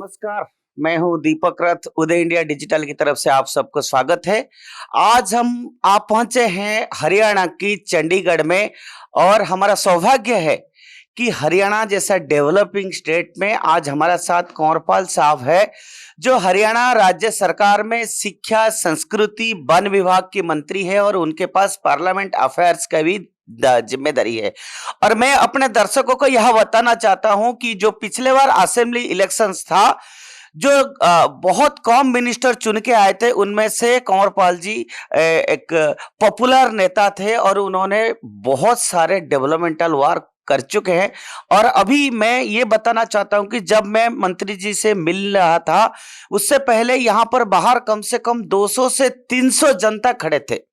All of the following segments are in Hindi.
नमस्कार। मैं हूं दीपक रथ। उदय इंडिया डिजिटल की तरफ से आप सबको स्वागत है। आज आप पहुंचे हैं हरियाणा की चंडीगढ़ में और हमारा सौभाग्य है कि हरियाणा जैसा डेवलपिंग स्टेट में आज हमारा साथ कंवरपाल साहब है, जो हरियाणा राज्य सरकार में शिक्षा, संस्कृति, वन विभाग के मंत्री है और उनके पास पार्लियामेंट अफेयर्स का भी जिम्मेदारी है। और मैं अपने दर्शकों को यह बताना चाहता हूं कि जो पिछले बार असेंबली इलेक्शंस था, जो बहुत कम मिनिस्टर चुन के आए थे, उनमें से कंवरपाल जी एक पॉपुलर नेता थे और उन्होंने बहुत सारे डेवलपमेंटल वर्क कर चुके हैं। और अभी मैं ये बताना चाहता हूं कि जब मैं मंत्री जी से मिल रहा था, उससे पहले यहां पर बाहर कम से कम 200 से 300 जनता खड़े थे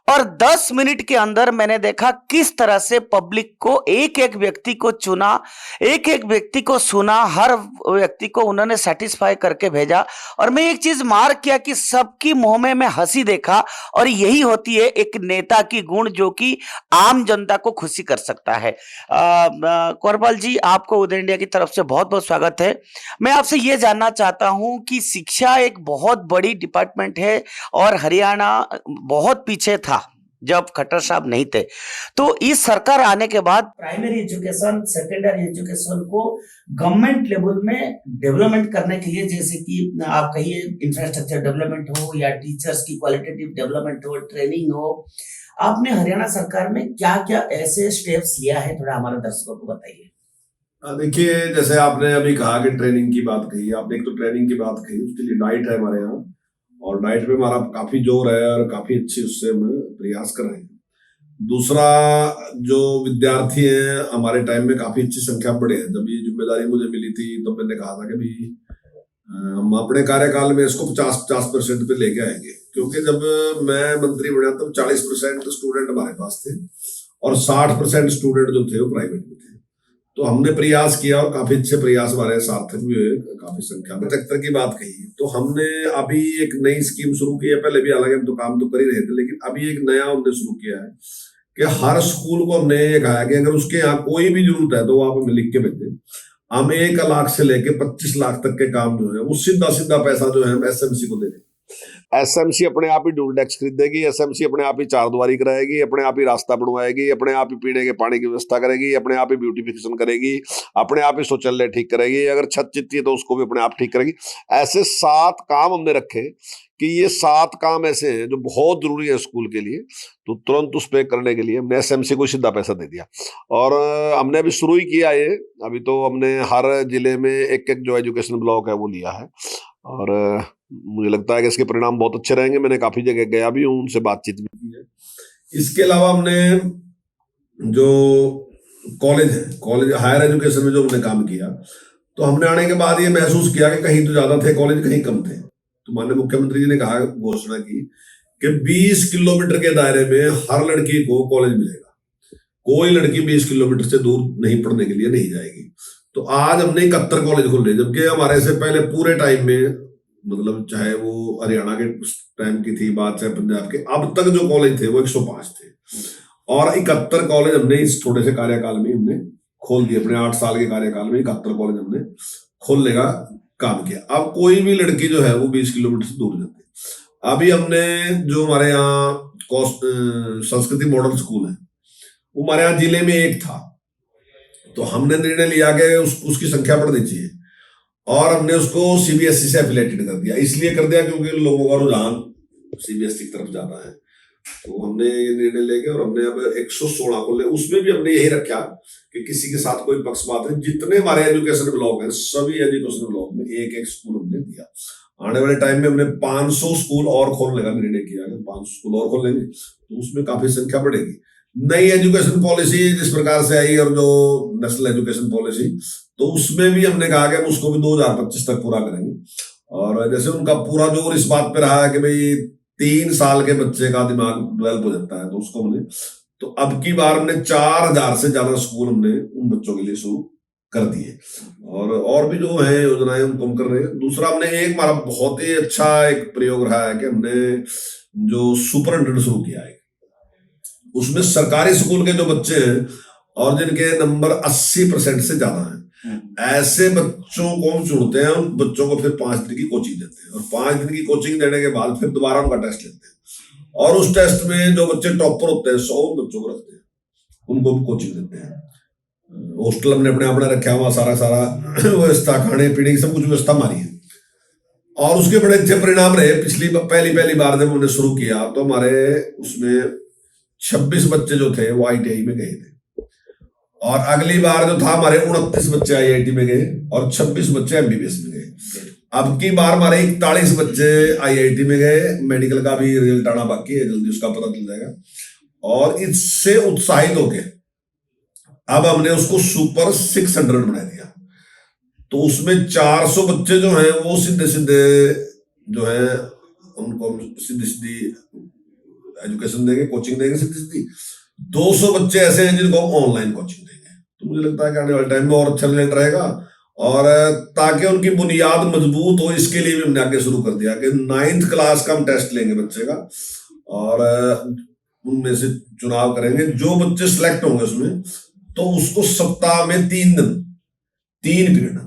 और 10 मिनट के अंदर मैंने देखा किस तरह से पब्लिक को एक एक व्यक्ति को चुना, एक एक व्यक्ति को सुना, हर व्यक्ति को उन्होंने सेटिस्फाई करके भेजा। और मैं एक चीज मार्क किया कि सबकी मुंह में मैं हंसी देखा, और यही होती है एक नेता की गुण जो कि आम जनता को खुशी कर सकता है। कंवरपाल जी, आपको उदय इंडिया की तरफ से बहुत बहुत स्वागत है। मैं आपसे ये जानना चाहता हूं कि शिक्षा एक बहुत बड़ी डिपार्टमेंट है और हरियाणा बहुत पीछे था जब खट्टर साहब नहीं थे। तो इस सरकार आने के बाद प्राइमरी एजुकेशन, सेकेंडरी एजुकेशन को गवर्नमेंट लेवल में डेवलपमेंट करने के लिए, जैसे कि आप कहिए इंफ्रास्ट्रक्चर डेवलपमेंट हो या टीचर्स की क्वालिटेटिव डेवलपमेंट हो, ट्रेनिंग हो, आपने हरियाणा सरकार में क्या क्या ऐसे स्टेप्स लिया है, थोड़ा हमारे दर्शकों को बताइए। देखिए, जैसे आपने अभी कहा कि ट्रेनिंग की बात कही, आपने एक तो ट्रेनिंग की बात कही, उसके लिए डाइट है हमारे यहाँ और डाइट पे हमारा काफी जोर है और काफी अच्छी उससे हम प्रयास कर रहे हैं। दूसरा, जो विद्यार्थी हैं हमारे टाइम में काफी अच्छी संख्या में बढ़े हैं। जब ये जिम्मेदारी मुझे मिली थी तो मैंने कहा था कि भाई हम अपने कार्यकाल में इसको 50% पे लेके आएंगे, क्योंकि जब मैं मंत्री बना तब 40% स्टूडेंट हमारे पास थे और 60% स्टूडेंट जो थे वो प्राइवेट में थे। तो हमने प्रयास किया और काफी अच्छे प्रयास हमारे सार्थक भी हुए, काफी संख्या में। 75 की बात कही तो हमने अभी एक नई स्कीम शुरू की है। पहले भी हालांकि हम तो काम तो कर ही रहे थे, लेकिन अभी एक नया हमने शुरू किया है कि हर स्कूल को हमने ये कहा कि अगर उसके यहाँ कोई भी जरूरत है तो वो आप हमें लिख के भेजें। हम 1 लाख से लेके 25 लाख तक के काम जो है वो सीधा सीधा पैसा जो है हम एसएमसी को दे देंगे। एसएमसी अपने आप ही डुअल डेस्क खरीदेगी, एसएमसी अपने आप ही चारदीवारी कराएगी, अपने आप ही रास्ता बनवाएगी, अपने आप ही पीने के पानी की व्यवस्था करेगी, अपने आप ही ब्यूटिफिकेशन करेगी, अपने आप ही शौचालय ठीक करेगी, अगर छत चित्ती है तो उसको भी अपने आप ठीक करेगी। ऐसे 7 काम हमने रखे कि ये 7 काम ऐसे हैं जो बहुत जरूरी है स्कूल के लिए, तो तुरंत उस पे करने के लिए हमने एसएमसी को सीधा पैसा दे दिया। और हमने अभी शुरू ही किया ये। अभी तो हमने हर जिले में एक जो एजुकेशन ब्लॉक है वो लिया है और मुझे लगता है कि इसके परिणाम बहुत अच्छे रहेंगे। मैंने काफी जगह गया भी हूँ, उनसे बातचीत भी की है। इसके अलावा हमने जो कॉलेज हायर एजुकेशन में जो हमने काम किया, तो हमने आने के बाद ये महसूस किया कि कहीं तो ज्यादा थे कॉलेज, कहीं कम थे। तो माननीय मुख्यमंत्री जी ने कहा, घोषणा की कि 20 किलोमीटर के दायरे में हर लड़की को कॉलेज मिलेगा, कोई लड़की 20 किलोमीटर से दूर नहीं पढ़ने के लिए नहीं जाएगी। तो आज हमने 71 कॉलेज खोले, जबकि हमारे से पहले पूरे टाइम में, मतलब चाहे वो हरियाणा के टाइम की थी बात, चाहे पंजाब के, अब तक जो कॉलेज थे वो 105 थे और 71 कॉलेज हमने इस थोड़े से कार्यकाल में हमने खोल दिए। अपने 8 साल के कार्यकाल में 71 कॉलेज हमने खोलने का काम किया। अब कोई भी लड़की जो है वो 20 किलोमीटर से दूर जाती है। अभी हमने जो हमारे यहाँ संस्कृति मॉडल स्कूल है, वो हमारे यहाँ जिले में एक था, तो हमने निर्णय लिया कि उसकी संख्या बढ़नी चाहिए और हमने उसको सीबीएसई से एफिलेटेड कर दिया। इसलिए कर दिया क्योंकि लोगों का रुझान सीबीएसई की तरफ जाता है, तो हमने ये निर्णय लेके और हमने अब 116 को ले, उसमें भी हमने यही रखा कि किसी के साथ कोई पक्षपात नहीं। जितने हमारे एजुकेशन ब्लॉक हैं, सभी एजुकेशन ब्लॉक में एक एक स्कूल हमने दिया। आने वाले टाइम में हमने 500 स्कूल और खोलने का निर्णय किया है। 500 स्कूल और खोलेंगे तो उसमें काफी संख्या बढ़ेगी। नई एजुकेशन पॉलिसी जिस प्रकार से आई और जो नेशनल एजुकेशन पॉलिसी, तो उसमें भी हमने कहा कि हम उसको भी 2025 तक पूरा करेंगे। और जैसे उनका पूरा जोर इस बात पे रहा है कि भाई 3 साल के बच्चे का दिमाग डेवलप हो जाता है, तो उसको हमने, तो अब की बार हमने 4000 से ज्यादा स्कूल हमने उन बच्चों के लिए शुरू कर दिए और भी जो है योजनाएं हम कम कर रहे हैं। दूसरा, हमने एक हमारा बहुत ही अच्छा एक प्रयोग रहा है कि हमने जो सुपरिटेंडेंट शुरू किया है, उसमें सरकारी स्कूल के जो बच्चे हैं और जिनके नंबर 80% से ज्यादा हैं, ऐसे बच्चों को हम चुनते हैं, उन बच्चों को फिर 5 दिन की कोचिंग देते हैं, और 5 दिन की कोचिंग देने के बाद फिर दोबारा उनका टेस्ट लेते हैं, और उस टेस्ट में जो बच्चे टॉपर होते हैं 100 बच्चों को रखते हैं, उनको भी कोचिंग देते हैं। हॉस्टल हमने अपने अपने रखा हुआ, सारा व्यवस्था, खाने पीने की सब कुछ व्यवस्था हमारी है, और उसके बड़े अच्छे परिणाम रहे। पहली बार जब हमने शुरू किया तो हमारे उसमें 26 बच्चे जो थे वो ITI में गए थे, और अगली बार जो था हमारे 29 बच्चे IIT में गए और 26 बच्चे MBBS में गए। अब की बार हमारे 41 बच्चे IIT में गए, मेडिकल का भी रिजल्ट आना बाकी है, जल्दी उसका पता चल जाएगा। और इससे उत्साहित होके अब हमने उसको सुपर 600 बना दिया, तो उसमें 400 बच्चे जो हैं वो सीधे सीधे जो है उनको सीधी सीधी एजुकेशन देंगे, कोचिंग देंगे सीधी सीधी। 200 बच्चे ऐसे हैं जिनको ऑनलाइन कोचिंग देंगे। तो मुझे लगता है कि आने वाले टाइम में और अच्छा रिजल्ट रहेगा, और ताकि उनकी बुनियाद मजबूत हो, इसके लिए भी हमने आगे शुरू कर दिया कि 9th क्लास का हम टेस्ट लेंगे बच्चे का, और उनमें से चुनाव करेंगे। जो बच्चे सिलेक्ट होंगे उसमें, तो उसको सप्ताह में 3 दिन 3 पीरियड,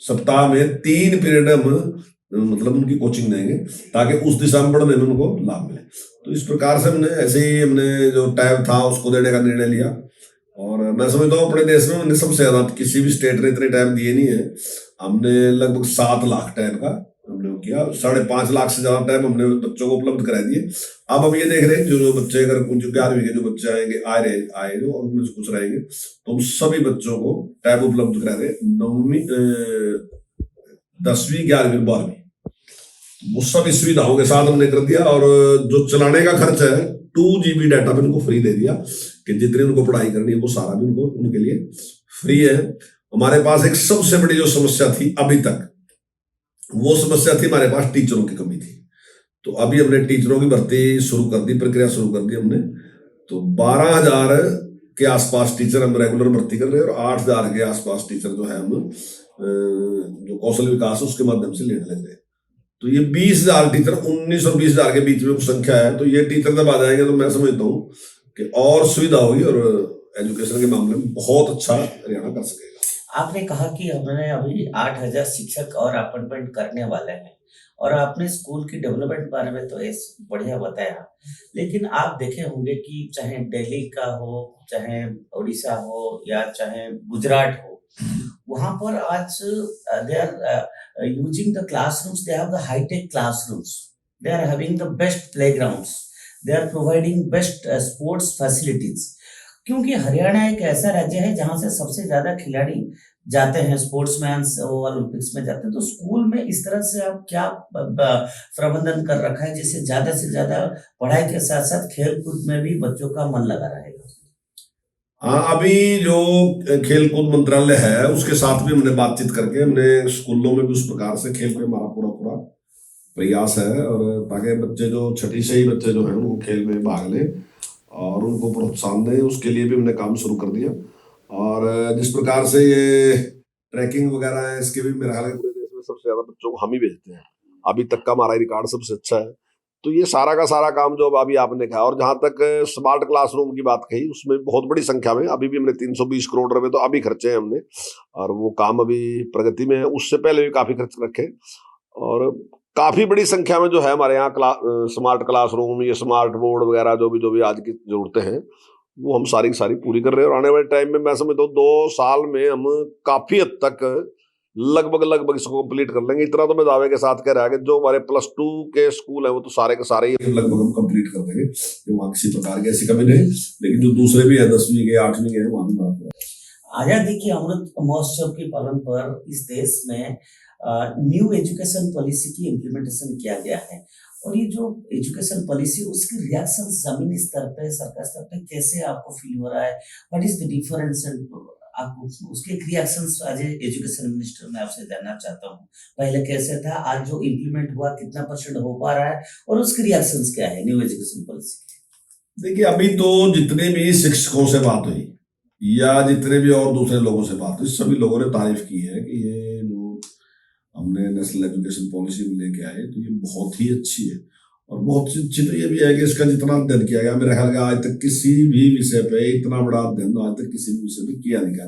सप्ताह में 3 पीरियड हम मतलब उनकी कोचिंग देंगे, ताकि उस दिशा में बढ़ने में उनको लाभ मिले। तो इस प्रकार से हमने जो टैब था उसको देने का निर्णय लिया, और मैं समझता हूँ अपने देश में हमने सबसे ज्यादा, किसी भी स्टेट ने इतने टैब दिए नहीं है। हमने लगभग 7 लाख टैब का हमने किया, 5.5 लाख से ज्यादा टैब हमने बच्चों को उपलब्ध करा दिए। अब ये देख रहे हैं जो बच्चे, अगर जो 11वीं के जो बच्चे आए जो, और उनमें से कुछ रहेंगे, तो हम सभी बच्चों को टैब उपलब्ध करा रहे। 9वीं 10वीं 11वीं 12वीं वो सब इस सुविधाओं के साथ हमने कर दिया, और जो चलाने का खर्च है 2 GB डाटा भी उनको फ्री दे दिया, कि जितनी उनको पढ़ाई करनी है वो सारा भी उनके लिए फ्री है। हमारे पास एक सबसे बड़ी जो समस्या थी अभी तक, वो समस्या थी हमारे पास टीचरों की कमी थी। तो अभी हमने टीचरों की भर्ती शुरू कर दी, प्रक्रिया शुरू कर दी हमने। तो 12,000 के आसपास टीचर हम रेगुलर भर्ती कर रहे हैं, और 8,000 के आसपास टीचर जो है हम जो कौशल विकास उसके माध्यम से लेने लग गए। तो ये 20,000 टीचर, 19 और 20,000 के बीच में कुछ संख्या है। तो ये टीचर जब आ जाएंगे तो मैं समझता हूँ कि और सुविधा होगी, और एजुकेशन के मामले में बहुत अच्छा हरियाणा कर सकेगा। आपने कहा कि हमने अभी 8,000 शिक्षक और अपॉइंटमेंट करने वाले हैं, और आपने स्कूल की डेवलपमेंट बारे में तो बढ़िया बताया, लेकिन आप देखे होंगे कि चाहे दिल्ली का हो, चाहे उड़ीसा हो, या चाहे गुजरात हो, वहां पर आज they are using the classrooms, they have the hi tech classrooms, they are having the best playgrounds, they are providing best sports facilities. क्योंकि हरियाणा एक ऐसा राज्य है जहां से सबसे ज्यादा खिलाड़ी जाते हैं, स्पोर्ट्समैन ओलंपिक्स में जाते हैं। तो स्कूल में इस तरह से आप क्या प्रबंधन कर रखा है जिससे ज्यादा से ज्यादा पढ़ाई के साथ साथ खेल कूद में भी बच्चों का मन लगा रहेगा? हाँ, अभी जो खेल कूद मंत्रालय है उसके साथ भी हमने बातचीत करके हमने स्कूलों में भी उस प्रकार से खेल पे हमारा पूरा प्रयास है, और ताकि बच्चे जो छठी से ही बच्चे जो हैं वो खेल में भाग लें और उनको प्रोत्साहन दें, उसके लिए भी हमने काम शुरू कर दिया। और जिस प्रकार से ये ट्रैकिंग वगैरह है, इसके भी मेरा ख्याल है पूरे देश में सबसे ज्यादा बच्चों को हम ही भेजते हैं, अभी तक का हमारा रिकॉर्ड सबसे अच्छा है। तो ये सारा का सारा काम जो अभी आपने कहा, और जहां तक स्मार्ट क्लासरूम की बात कही, उसमें बहुत बड़ी संख्या में अभी भी हमने 320 करोड़ रुपए तो अभी खर्चे हैं हमने, और वो काम अभी प्रगति में है। उससे पहले भी काफी खर्च रखे, और काफी बड़ी संख्या में जो है हमारे यहाँ स्मार्ट क्लासरूम, ये स्मार्ट बोर्ड वगैरह जो भी आज की जरूरतें हैं वो हम सारी की सारी पूरी कर रहे हैं। और आने वाले टाइम में मैं समझता हूँ 2 साल में हम काफी हद तक लगभग इसको कंप्लीट कर लेंगे। इतना तो मैं दावे के साथ कह रहा है कि जो हमारे +2 के स्कूल है वो तो सारे के सारे ही लगभग हम कंप्लीट कर देंगे, वहाँ किसी प्रकार की ऐसी कमी नहीं। लेकिन जो दूसरे भी है 10वीं के 8वीं के वहां भी बात है। आजादी की अमृत महोत्सव के पालन पर इस देश में न्यू एजुकेशन पॉलिसी की इम्प्लीमेंटेशन किया गया है, और ये जो एजुकेशन पॉलिसी उसकी रिएक्शन जमीनी स्तर पे, सरकार स्तर पे कैसे आपको फील हो रहा है? What is the difference? आपको उसके रिएक्शंस एज एजुकेशन मिनिस्टर मैं आपसे जानना चाहता हूँ। पहले कैसे था, आज जो इम्प्लीमेंट हुआ कितना % हो पा रहा है, और उसके रिएक्शंस क्या है न्यू एजुकेशन पॉलिसी? देखिए, अभी तो जितने भी शिक्षकों से बात हुई या जितने भी और दूसरे लोगों से बात हुई, सभी लोगों ने तारीफ की है कि ये जो हमने नेशनल एजुकेशन पॉलिसी में लेके आए तो ये बहुत ही अच्छी है। और बहुत अच्छी तो ये भी है कि इसका जितना अध्ययन किया गया, मेरे ख्याल आज तक किसी भी विषय पे इतना बड़ा अध्ययन आज तक किसी भी विषय पे किया नहीं गया,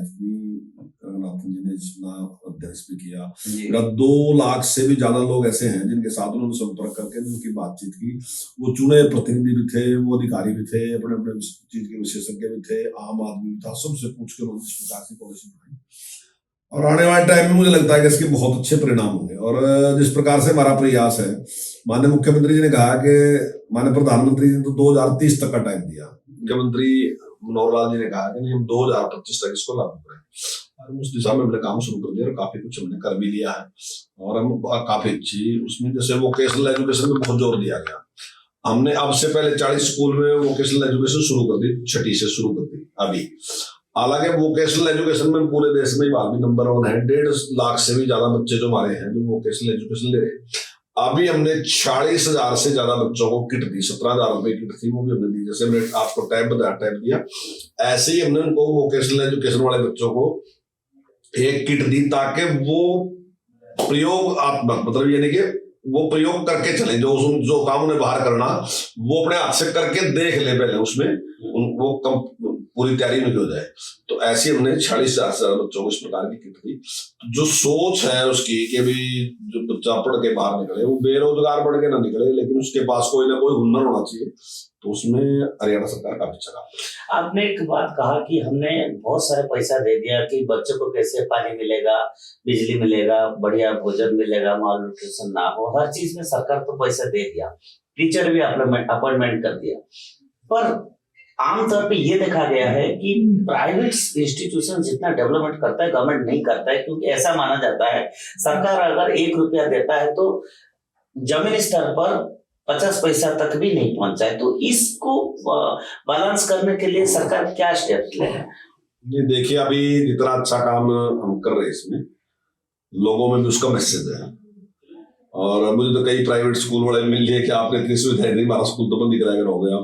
रंगनाथन जी ने जितना अध्ययन भी किया। जी। मेरा 2 लाख से भी ज्यादा लोग ऐसे हैं जिनके साथ उन्होंने संपर्क करके उनकी बातचीत की। वो चुने प्रतिनिधि भी थे, वो अधिकारी भी थे, अपने अपने चीज के विशेषज्ञ भी थे, आम आदमी भी था, सबसे पूछ के उन्होंने इस प्रकार की पॉलिसी बनाई। और आने वाले टाइम में मुझे लगता है कि इसके बहुत अच्छे परिणाम होंगे। और जिस प्रकार से हमारा प्रयास है, माननीय मुख्यमंत्री जी ने कहा कि माननीय प्रधानमंत्री जी ने तो 2030 तक का टाइम दिया, मुख्यमंत्री मनोहर लाल जी ने कहा कि नहीं हम 2025 तक इसको लागू करें। और उस दिशा में हमने काम शुरू कर दिया और काफी कुछ हमने कर भी लिया है। और हम काफी अच्छी उसमें जैसे वोकेशनल एजुकेशन में बहुत जोर दिया गया। हमने अब से पहले 40 स्कूल में वोकेशनल एजुकेशन शुरू कर दी, 6ठी से शुरू कर दी अभी। हालांकि वोकेशनल एजुकेशन में पूरे देश में भारत भी नंबर 1 है। 1.5 लाख से भी ज्यादा बच्चे जो हमारे हैं जो वोकेशनल एजुकेशन ले रहे हैं। अभी हमने 40,000 से ज्यादा बच्चों को किट दी, 17,000 रुपए किट थी, वो भी हमने दी। जैसे हमने आपको टैब दिया, ऐसे ही हमने उनको वोकेशनल एजुकेशन वाले बच्चों को एक किट दी ताकि वो प्रयोगात्मक मतलब यानी कि वो प्रयोग करके चले, जो काम उन्हें बाहर करना वो अपने हाथ से करके देख ले पहले, उसमें वो पूरी तैयारी में हो जाए। तो ऐसे हमने 40,000 से ज्यादा बच्चों को इस प्रकार की किट दी। जो सोच है उसकी कि भी जो बच्चा पढ़ के बाहर निकले वो बेरोजगार पढ़ के ना निकले, लेकिन उसके पास कोई ना कोई हुनर होना चाहिए। तो उसमें हरियाणा सरकार काफी अच्छा काम। आपने एक बात कहा कि हमने बहुत सारे पैसा दे दिया कि बच्चों को कैसे पानी मिलेगा, बिजली मिलेगा, बढ़िया भोजन मिलेगा, माल न्यूट्रिशन ना हो, हर चीज में सरकार तो पैसा दे दिया, टीचर भी अपॉइंटमेंट कर दिया। पर आमतौर पे ये देखा गया है कि प्राइवेट इंस्टीट्यूशन जितना डेवलपमेंट करता है गवर्नमेंट नहीं करता है, क्योंकि ऐसा माना जाता है सरकार अगर 1 रुपया देता है तो जमीन स्तर पर 50 पैसा तक भी नहीं पहुंचा है। तो इसको बैलेंस करने के लिए सरकार क्या स्टेप ले रहा है? ये देखिए अभी जितना अच्छा काम हम कर रहे हैं इसमें लोगों में भी उसका मैसेज है। और मुझे तो कई प्राइवेट स्कूल वाले मिल लिए कि आपने इतनी सुविधाएं नहीं, हमारा स्कूल तो बंद ही कराया हो गया।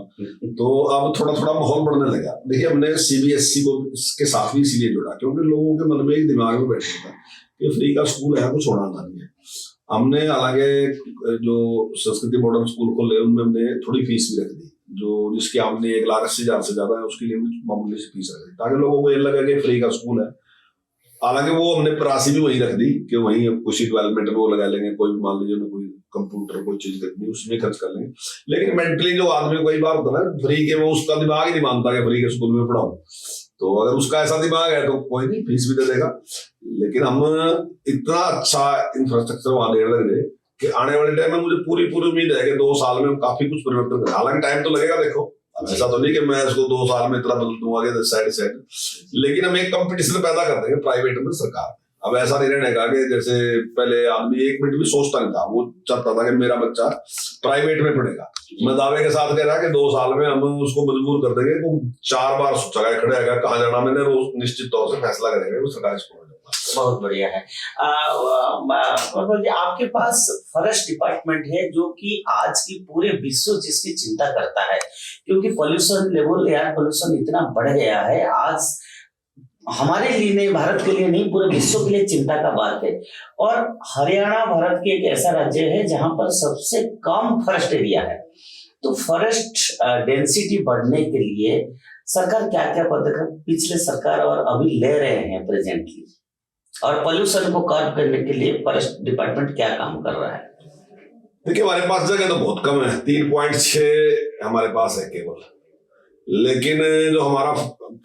तो अब थोड़ा थोड़ा माहौल बढ़ने लगा। देखिए हमने CBSE को इसके साथ भी इसीलिए जोड़ा क्योंकि लोगों के मन में एक दिमाग में बैठ गया था कि फ्री का स्कूल है, कुछ होना नहीं है। हमने हालांकि जो संस्कृति मॉडर्न स्कूल खोले उनमें हमने थोड़ी फीस भी रख दी, जो जिसकी आमदनी 1,80,000 से ज्यादा है उसके लिए मामूली सी फीस रख दी ताकि लोगों को ये लगे कि फ्री का स्कूल है। हालांकि वो हमने राशि भी वही रख दी कि वही कुछ डेवलपमेंट में वो लगा लेंगे, कोई मान लीजिए ना कोई कंप्यूटर कोई चीज खरीदनी उसमें खर्च कर लेंगे। लेकिन मेंटली जो आदमी कई बार होता है ना फ्री के, वो उसका दिमाग ही नहीं मानता कि फ्री के स्कूल में पढ़ाऊं। तो अगर उसका ऐसा दिमाग है तो कोई नहीं, फीस भी दे देगा। लेकिन हम इतना अच्छा इंफ्रास्ट्रक्चर वहां देने लगे कि आने वाले टाइम में मुझे पूरी उम्मीद है कि 2 साल में हम काफी कुछ परिवर्तन करें। हालांकि टाइम तो लगेगा, देखो ऐसा तो नहीं कि मैं इसको 2 साल में इतना बदल दूंगा साइड, लेकिन हम एक कंपटीशन पैदा कर देंगे प्राइवेट में सरकार। अब ऐसा नहीं रहने का कि जैसे पहले आदमी 1 मिनट भी सोचता नहीं था, वो चाहता था कि मेरा बच्चा प्राइवेट में पढ़ेगा। मैं दावे के साथ कह रहा कि 2 साल में हम उसको मजबूर कर देंगे, वो 4 बार जगह खड़े आएगा कहाँ जाना, मैंने रोज निश्चित तौर से फैसला करेंगे वो सरकारी स्कूल में। बहुत बढ़िया है। आपके पास फॉरेस्ट डिपार्टमेंट है जो कि आज की पूरे विश्व जिसकी चिंता करता है, क्योंकि पॉल्यूशन लेवल, एयर पॉल्यूशन इतना बढ़ गया है आज हमारे लिए नहीं, भारत के लिए नहीं, पूरे विश्व के लिए चिंता का बात है। और हरियाणा भारत के एक ऐसा राज्य है जहां पर सबसे कम फॉरेस्ट एरिया है। तो फॉरेस्ट डेंसिटी बढ़ने के लिए सरकार क्या क्या पदक्षेप पिछले सरकार और अभी ले रहे हैं प्रेजेंटली, और पोल्यूशन को कम करने के लिए फॉरेस्ट डिपार्टमेंट क्या काम कर रहा है? देखिए हमारे पास जगह तो बहुत कम है, 3.6 हमारे पास है केवल। लेकिन जो हमारा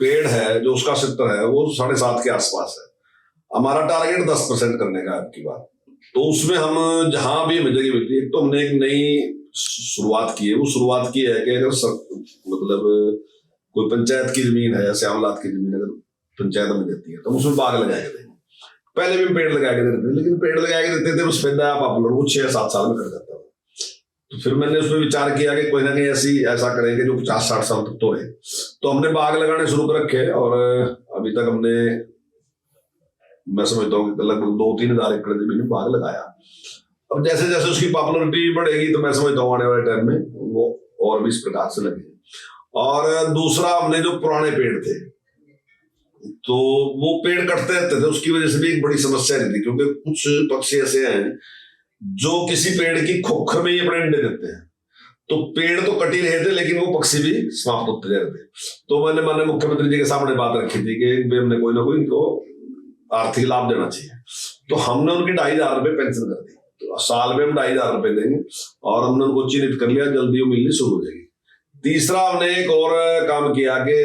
पेड़ है, जो उसका क्षेत्र है वो 7.5 के आसपास है। हमारा टारगेट 10% करने का है आपकी बात। तो उसमें हम जहां भी हमें जगह मिलती है, तो हमने एक नई शुरुआत की है। वो शुरुआत की है कि अगर मतलब कोई पंचायत की जमीन है या श्यामलात की जमीन अगर पंचायत में देती है तो उसमें बाग लगा के देंगे। पहले भी पेड़ लगा के देते थे, लेकिन पेड़ लगा के देते थे उस पर पॉपुलर वो 6-7 साल में कर जाता था। तो फिर मैंने उसमें विचार किया कि कोई ना कहीं ऐसा करेंगे जो 50-60 साल तक तो है। तो हमने बाग लगाने शुरू कर रखे, और अभी तक हमने मैं समझता हूँ कि लगभग 2-3 हज़ार एकड़ जमीन में बाग लगाया। अब जैसे जैसे उसकी पॉपुलरिटी बढ़ेगी तो मैं समझता हूँ आने वाले टाइम में वो और भी इस प्रकार से लगे। और दूसरा, हमने जो पुराने पेड़ थे तो वो पेड़ कटते रहते थे, उसकी वजह से भी एक बड़ी समस्या रहती थी, क्योंकि कुछ पक्षी ऐसे हैं जो किसी पेड़ की खोख में ही अपने अंडे देते हैं। तो पेड़ तो कट ही रहे थे लेकिन वो पक्षी भी समाप्त होते जा रहे थे। तो मैंने माननीय मुख्यमंत्री जी के सामने बात रखी थी कि हमने कोई ना कोई इनको आर्थिक लाभ देना चाहिए। तो हमने उनकी 2,500 रुपये पेंशन कर दी, तो साल में हम 2,500 रुपये देंगे और हमने उनको चिन्हित कर लिया, जल्दी वो मिलनी शुरू हो जाएगी। तीसरा हमने एक और काम किया कि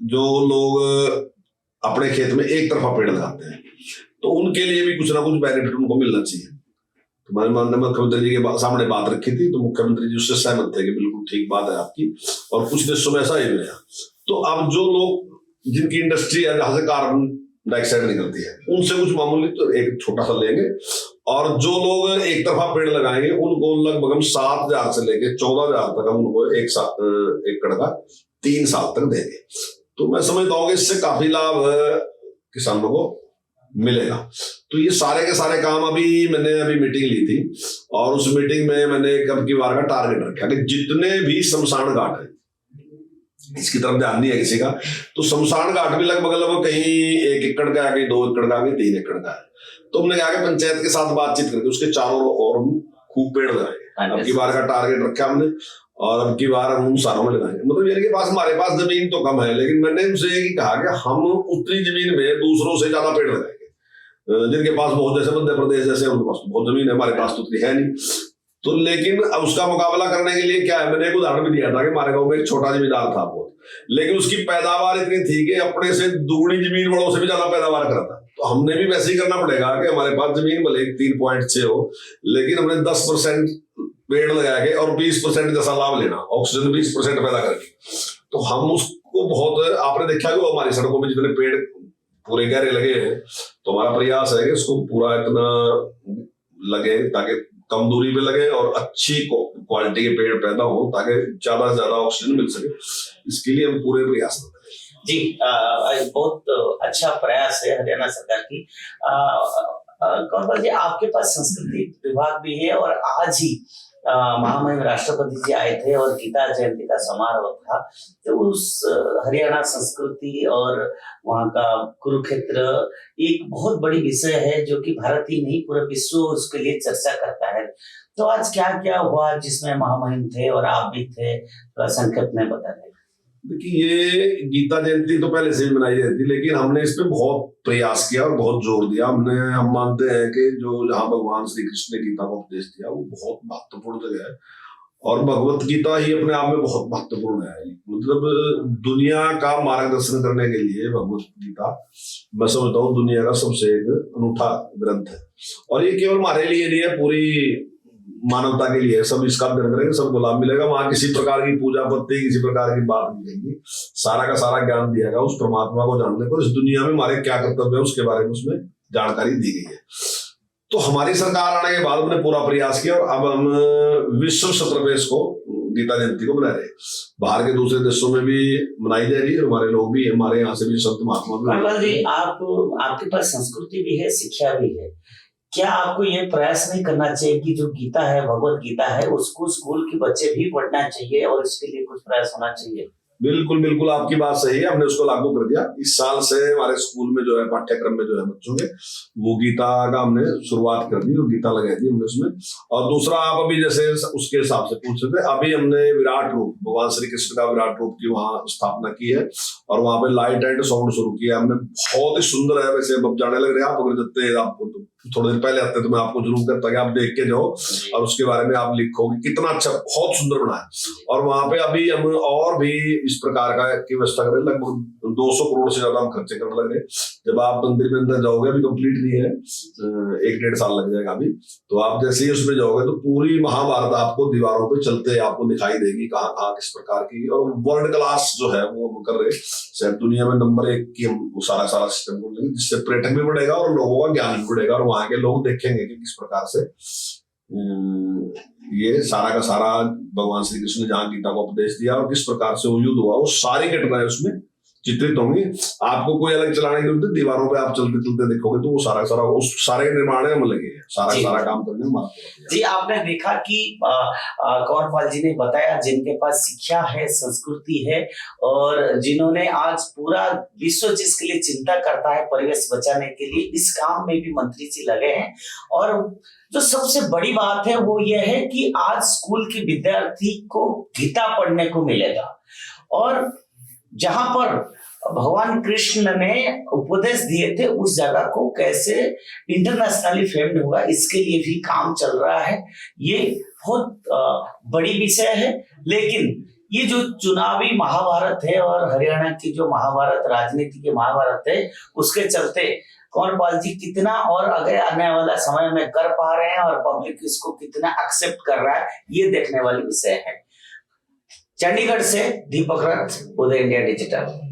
जो लोग अपने खेत में एक तरफा पेड़ लगाते हैं तो उनके लिए भी कुछ ना कुछ बेनिफिट उनको मिलना चाहिए। तो मैंने माननीय मुख्यमंत्री जी के सामने बात रखी थी, तो मुख्यमंत्री जी उससे सहमत थे कि बिल्कुल ठीक बात है आपकी, और कुछ देशों में ऐसा ही हुआ। तो अब जो लोग जिनकी इंडस्ट्री है जहां से कार्बन डाइऑक्साइड निकलती है उनसे कुछ मामूली तो एक छोटा सा लेंगे, और जो लोग एक तरफा पेड़ लगाएंगे उनको लगभग हम 7,000 से लेके 14,000 तक हम उनको एक एकड़ का 3 साल तक देंगे। तो मैं समझता हूँ कि इससे काफी लाभ किसानों को मिलेगा। तो ये सारे के सारे काम मैंने अभी मीटिंग ली थी, और उस मीटिंग में मैंने अब की बार का टारगेट रखा कि जितने भी शमशान घाट है, इसकी तरफ ध्यान नहीं है किसी का, तो शमशान घाट भी लगभग कहीं 1 एकड़ का, कहीं 2 एकड़ का, कहीं 3 एकड़ का है। तो हमने कहा कि पंचायत के साथ बातचीत करके उसके चारों और खूब पेड़ लगाएंगे। अब की बार का टारगेट रखा हमने, और अब की बार हम उन सारों में लगाएंगे। मतलब यानी कि हमारे पास जमीन तो कम है, लेकिन मैंने उनसे ये कहा कि हम उतनी जमीन में दूसरों से ज्यादा पेड़ लगाएंगे। जिनके पास बहुत, जैसे मध्य प्रदेश जैसे, उनके पास बहुत जमीन है, हमारे पास तो उतनी है नहीं। तो लेकिन अब उसका मुकाबला करने के लिए क्या है, मैंने एक उदाहरण भी दिया था कि हमारे गांव में एक छोटा जमींदार था बहुत, लेकिन उसकी पैदावार इतनी थी कि अपने से दुगनी जमीन वालों से भी ज्यादा पैदावार करा था। तो हमने भी वैसे ही करना पड़ेगा कि हमारे पास जमीन भले 3.6 हो, लेकिन हमने 10% पेड़ लगा के और 20% जैसा लाभ लेना, ऑक्सीजन 20% पैदा करके। तो हम उसको बहुत, आपने देखा कि हमारी सड़कों में जितने पेड़ पूरे गहरे लगे हैं, तो हमारा प्रयास है कि उसको पूरा इतना लगे ताकि कम दूरी पे लगे और अच्छी क्वालिटी के पेड़ पैदा हो, ताकि ज्यादा से ज्यादा ऑक्सीजन मिल सके। इसके लिए हम पूरे प्रयास करते हैं। जी, बहुत अच्छा प्रयास है हरियाणा सरकार की। कंवरपाल जी, आपके पास संस्कृति विभाग भी है, और आज ही महामहिम राष्ट्रपति जी आए थे और गीता जयंती का समारोह था। तो उस हरियाणा संस्कृति और वहाँ का कुरुक्षेत्र एक बहुत बड़ी विषय है, जो कि भारत ही नहीं पूरे विश्व उसके लिए चर्चा करता है। तो आज क्या क्या हुआ जिसमें महामहिम थे और आप भी थे, थोड़ा संक्षेप में बता दें। देखिए, ये गीता जयंती तो पहले से ही मनाई जाती थी, लेकिन हमने इस पे बहुत प्रयास किया और बहुत जोर दिया। हम मानते हैं कि जो जहाँ भगवान श्री कृष्ण ने गीता को उपदेश दिया वो बहुत महत्वपूर्ण जगह है, और भगवत गीता ही अपने आप में बहुत महत्वपूर्ण है। मतलब दुनिया का मार्गदर्शन करने के लिए भगवत गीता, मैं समझता हूँ, दुनिया का सबसे एक अनूठा ग्रंथ है। और ये केवल हमारे लिए नहीं है, पूरी मानवता के लिए। सब इसका अध्ययन करेंगे, सबको लाभ मिलेगा। वहां किसी प्रकार की पूजा पत्ती, किसी प्रकार की बात नहीं रहेगी, सारा का सारा ज्ञान दिया गया उस परमात्मा को जानने को। इस दुनिया में हमारे क्या कर्तव्य है उसके बारे में उसमें जानकारी दी गई है। तो हमारी सरकार आने के बाद हमने पूरा प्रयास किया, और अब हम विश्व स्तर पे इसको गीता जयंती को मना रहे हैं। बाहर के दूसरे देशों में भी मनाई जा रही है, हमारे लोग भी, हमारे यहाँ से भी संत महात्मा भी। आपके पास संस्कृति भी है, शिक्षा भी है, क्या आपको ये प्रयास नहीं करना चाहिए कि जो गीता है, भगवत गीता है, उसको स्कूल के बच्चे भी पढ़ना चाहिए और इसके लिए कुछ प्रयास होना चाहिए? बिल्कुल बिल्कुल, आपकी बात सही है। हमने उसको लागू कर दिया। इस साल से हमारे स्कूल में जो है, पाठ्यक्रम में जो है बच्चों के, वो गीता का हमने शुरुआत कर दी और गीता लगाई थी हमने उसमें। और दूसरा, आप अभी जैसे उसके हिसाब से पूछ रहे थे, अभी हमने विराट रूप, भगवान श्री कृष्ण का विराट रूप की वहां स्थापना की है, और वहां पे लाइट एंड साउंड शुरू किया हमने। बहुत ही सुंदर है, वैसे अब जाने लग रहे हैं आप, अगर जब आपको थोड़ी देर पहले आते तो मैं आपको जरूर करता कि आप देख के जाओ और उसके बारे में आप लिखोगे कितना अच्छा, बहुत सुंदर बना है। और वहां पे अभी हम और भी इस प्रकार का की व्यवस्था करें, लगभग 200 करोड़ से ज्यादा हम खर्चे करने लग रहे। जब आप मंदिर में अंदर जाओगे, अभी कंप्लीट नहीं है, 1-1.5 साल लग जाएगा अभी, तो आप जैसे ही उसमें जाओगे तो पूरी महाभारत आपको दीवारों पे चलते आपको दिखाई देगी, कहाँ कहाँ किस प्रकार की। और वर्ल्ड क्लास जो है वो हम कर रहे, शायद दुनिया में नंबर 1 की हम सारा सिस्टम कर लेंगे, जिससे पर्यटक भी बढ़ेगा और लोगों का ज्ञान भी बढ़ेगा, और वहां के लोग देखेंगे कि किस प्रकार से ये सारा का सारा भगवान श्री कृष्ण ने जहाँ गीता को उपदेश दिया और किस प्रकार से वो युद्ध हुआ, वो सारी घटनाएं उसमें चित्रित होंगी। आपको कोई अलग चलाने की जरूरत, दीवारों पे आप चलते चलते देखोगे तो वो सारा उस सारे निर्माण में लगे हैं, सारा काम करने में। जी, आपने देखा कि कंवरपाल जी ने बताया, जिनके पास शिक्षा है, संस्कृति है, और जिन्होंने आज पूरा विश्व जिसके लिए चिंता करता है परिवेश बचाने के लिए, इस काम में भी मंत्री जी लगे हैं। और जो सबसे बड़ी बात है वो ये है कि आज स्कूल के विद्यार्थी को गीता पढ़ने को मिलेगा, और जहां पर भगवान कृष्ण ने उपदेश दिए थे, उस जगह को कैसे इंटरनेशनली फेम्ड होगा, इसके लिए भी काम चल रहा है। ये बहुत बड़ी विषय है। लेकिन ये जो चुनावी महाभारत है और हरियाणा की जो महाभारत, राजनीति के महाभारत है, उसके चलते कंवरपाल जी कितना और आगे आने वाला समय में कर पा रहे हैं और पब्लिक इसको कितना एक्सेप्ट कर रहा है, ये देखने वाली विषय है। चंडीगढ़ से दीपक रथ, उदय इंडिया डिजिटल।